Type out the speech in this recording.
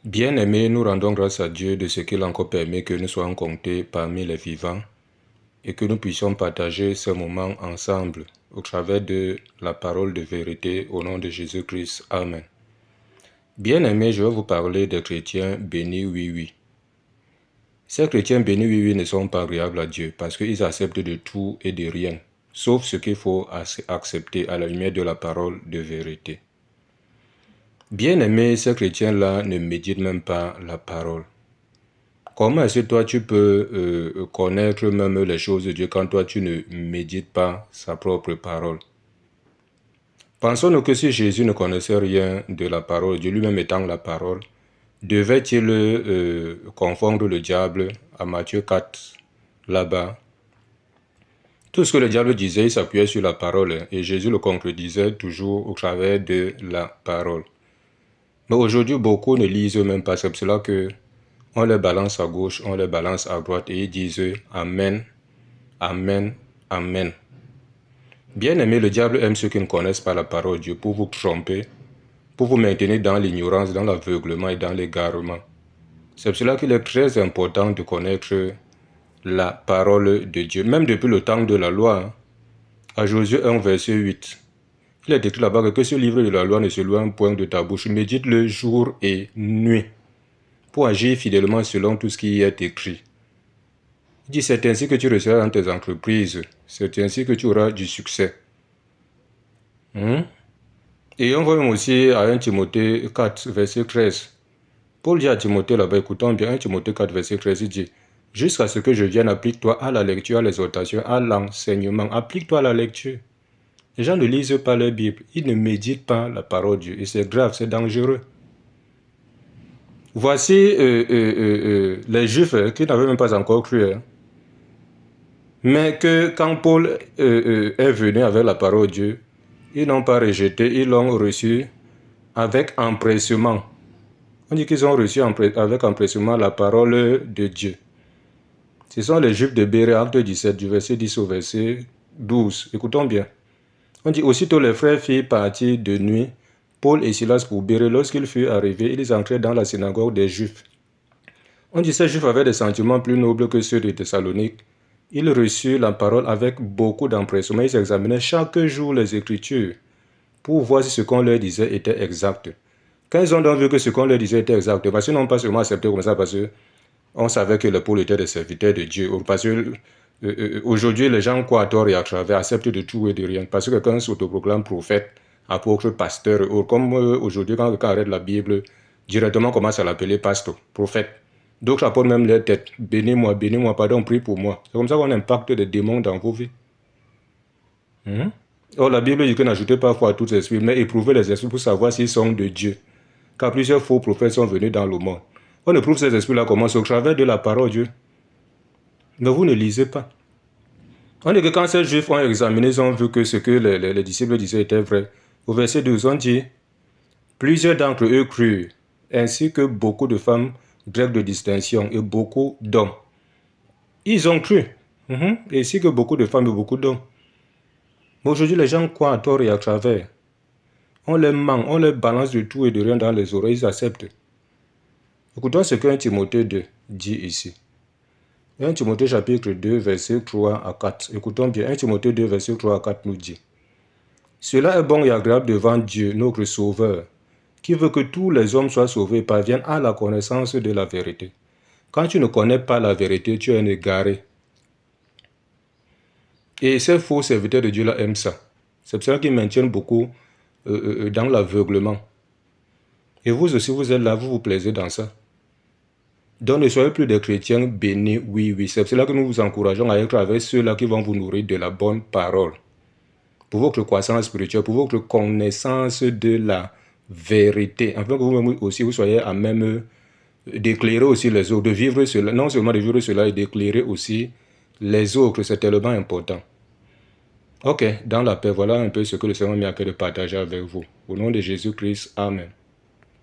Bien-aimés, nous rendons grâce à Dieu de ce qu'il a encore permis que nous soyons comptés parmi les vivants et que nous puissions partager ce moment ensemble au travers de la parole de vérité au nom de Jésus-Christ. Amen. Bien-aimés, je vais vous parler des chrétiens bénis, oui, oui. Ces chrétiens bénis, oui, oui, ne sont pas agréables à Dieu parce qu'ils acceptent de tout et de rien, sauf ce qu'il faut accepter à la lumière de la parole de vérité. Bien-aimé, ces chrétiens-là ne méditent même pas la parole. Comment est-ce que toi tu peux connaître même les choses de Dieu quand toi tu ne médites pas sa propre parole? Pensons-nous que si Jésus ne connaissait rien de la parole, Dieu lui-même étant la parole, devait-il confondre le diable à Matthieu 4, là-bas? Tout ce que le diable disait, il s'appuyait sur la parole et Jésus le concrétisait toujours au travers de la parole. Mais aujourd'hui, beaucoup ne lisent même pas. C'est pour cela que on les balance à gauche, on les balance à droite et ils disent Amen, Amen, Amen. Bien aimé, le diable aime ceux qui ne connaissent pas la parole de Dieu pour vous tromper, pour vous maintenir dans l'ignorance, dans l'aveuglement et dans l'égarement. C'est pour cela qu'il est très important de connaître la parole de Dieu. Même depuis le temps de la loi, à Josué 1, verset 8, il est écrit là-bas que ce livre de la loi ne se loin point de ta bouche. Médite-le jour et nuit pour agir fidèlement selon tout ce qui y est écrit. Il dit, c'est ainsi que tu réussiras dans tes entreprises. C'est ainsi que tu auras du succès. Et on voit même aussi à 1 Timothée 4, verset 13. Paul dit à Timothée là-bas, écoutons bien, 1 Timothée 4, verset 13, il dit, jusqu'à ce que je vienne, applique-toi à la lecture, à l'exhortation, à l'enseignement. Applique-toi à la lecture. Les gens ne lisent pas leur Bible. Ils ne méditent pas la parole de Dieu. Et c'est grave, c'est dangereux. Voici les Juifs qui n'avaient même pas encore cru. Mais que quand Paul est venu avec la parole de Dieu, ils n'ont pas rejeté, ils l'ont reçu avec empressement. On dit qu'ils ont reçu avec empressement la parole de Dieu. Ce sont les Juifs de Bérée, acte 17, du verset 10 au verset 12. Écoutons bien. On dit, aussitôt les frères firent partir de nuit, Paul et Silas pour Bérée. Lorsqu'ils furent arrivés, ils entrèrent dans la synagogue des Juifs. On dit, ces Juifs avaient des sentiments plus nobles que ceux de Thessalonique. Ils reçurent la parole avec beaucoup d'empressement. Ils examinaient chaque jour les Écritures pour voir si ce qu'on leur disait était exact. Quand ils ont donc vu que ce qu'on leur disait était exact, parce qu'ils n'ont pas seulement accepté comme ça parce qu'on savait que les Paul étaient des serviteurs de Dieu. Parce que aujourd'hui, les gens croient à tort et à travers, acceptent de tout et de rien. Parce que quelqu'un s'autoproclame prophète, apôtre, pasteur, comme aujourd'hui, quand quelqu'un arrête la Bible, directement commence à l'appeler pasteur, prophète. D'autres apportent même leur tête. Bénis-moi, pardon, prie pour moi. C'est comme ça qu'on impacte des démons dans vos vies. Or, la Bible dit que n'ajoutez pas foi à tous les esprits, mais éprouvez les esprits pour savoir s'ils sont de Dieu. Car plusieurs faux prophètes sont venus dans le monde. On éprouve ces esprits-là comment? Au travers de la parole de Dieu. Mais vous ne lisez pas. On dit que quand ces Juifs ont examiné, ils ont vu que ce que les disciples disaient était vrai. Au verset 12, on dit, plusieurs d'entre eux crurent, ainsi que beaucoup de femmes grecques de distinction et beaucoup d'hommes. Ils ont cru, ainsi que beaucoup de femmes et beaucoup d'hommes. Mais aujourd'hui, les gens croient à tort et à travers. On les ment, on les balance de tout et de rien dans les oreilles, ils acceptent. Écoutons ce qu'un Timothée 2 dit ici. 1 Timothée chapitre 2, verset 3 à 4. Écoutons bien, 1 Timothée 2, verset 3 à 4 nous dit, cela est bon et agréable devant Dieu, notre Sauveur, qui veut que tous les hommes soient sauvés et parviennent à la connaissance de la vérité. Quand tu ne connais pas la vérité, tu es un égaré. Et ces faux serviteurs de Dieu là aiment ça. C'est pour ça qu'ils maintiennent beaucoup dans l'aveuglement. Et vous aussi, vous êtes là, vous vous plaisez dans ça. Donc ne soyez plus des chrétiens bénis, oui, oui. C'est pour cela que nous vous encourageons à être avec ceux-là qui vont vous nourrir de la bonne parole. Pour votre croissance spirituelle, pour votre connaissance de la vérité. Afin que vous-même aussi, vous soyez à même d'éclairer aussi les autres, de vivre cela, non seulement de vivre cela, et d'éclairer aussi les autres. C'est tellement important. Ok, dans la paix, voilà un peu ce que le Seigneur m'a à cœur de partager avec vous. Au nom de Jésus-Christ, Amen.